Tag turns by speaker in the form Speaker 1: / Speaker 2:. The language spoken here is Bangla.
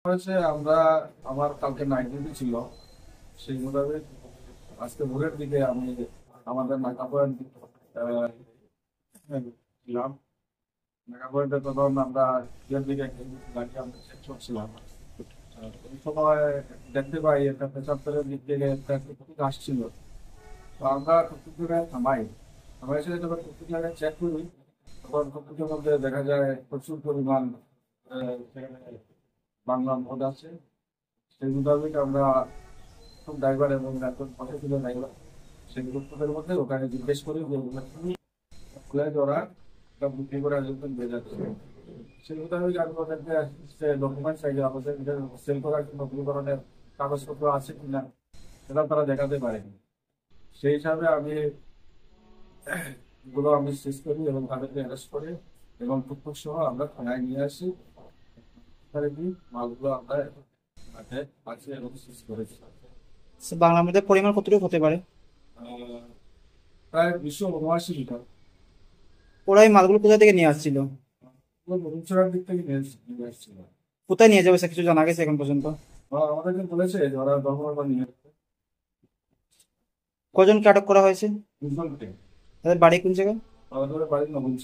Speaker 1: হয়েছে আমরা আমার কালকে নাইট ডিউটি ছিল, সেই মোতাবেক আজকে ভোরের দিকে আমি আমাদের নাকা পয়েন্ট ছিলাম। নাকা পয়েন্টে তখন আমরা ইয়ের দিকে গাড়ি আমরা চেক করছিলাম। এই সময় দেখতে পাই একটা পেশাবদের দিক থেকে একটা টুকটুক আসছিল। তো আমরা টুকটুক জায়গায় থামাই, আমরা এসে যখন টুকটুক জায়গায় চেক করি তখন টুকটুকের মধ্যে দেখা যায় প্রচুর পরিমাণ সেখানে বাংলা মদ আছে। সেই মোতাবেক আমরা ড্রাইভার এবং একজন পাশে ছিল ড্রাইভার, সেই গ্রুপের মধ্যে ওখানে জিজ্ঞেস করি যে খুলে ধরা একটা বিক্রি করে একজন বের যাচ্ছে। সেই মোতাবেক আমি ওদেরকে ডকুমেন্ট চাইলে আমাদের সেল করার জন্য কোনো ধরনের কাগজপত্র আছে কিনা সেটা তারা দেখাতে পারেনি। সেই হিসাবে আমি এগুলো আমি শেষ করি এবং তাদেরকে অ্যারেস্ট করে এবং টুকটুক সহ আমরা থানায় নিয়ে আসি। তাহলে কি মালগুলো আমরা হাতে আছে এবং শেষ করেছি।
Speaker 2: বাংলা মধ্যে পরিমাণ কতটুকু হতে পারে?
Speaker 1: আহ, প্রায় 279 লিটার।
Speaker 2: ওরা এই মালগুলো কোথা থেকে নিয়ে আসছিল?
Speaker 1: বগুড়ার দিক থেকে নিয়ে আসছিল।
Speaker 2: কোথায় নিয়ে যাবে সে কিছু জানা গেছে এখন পর্যন্ত?
Speaker 1: আমাদেরকে বলেছে যে ওরা দখল নিয়ে আসবে।
Speaker 2: কজনকে আটক করা হয়েছে?
Speaker 1: দুজনকে।
Speaker 2: তাদের বাড়ি কোন জায়গায়?
Speaker 1: আমাদের বাড়ির নবীন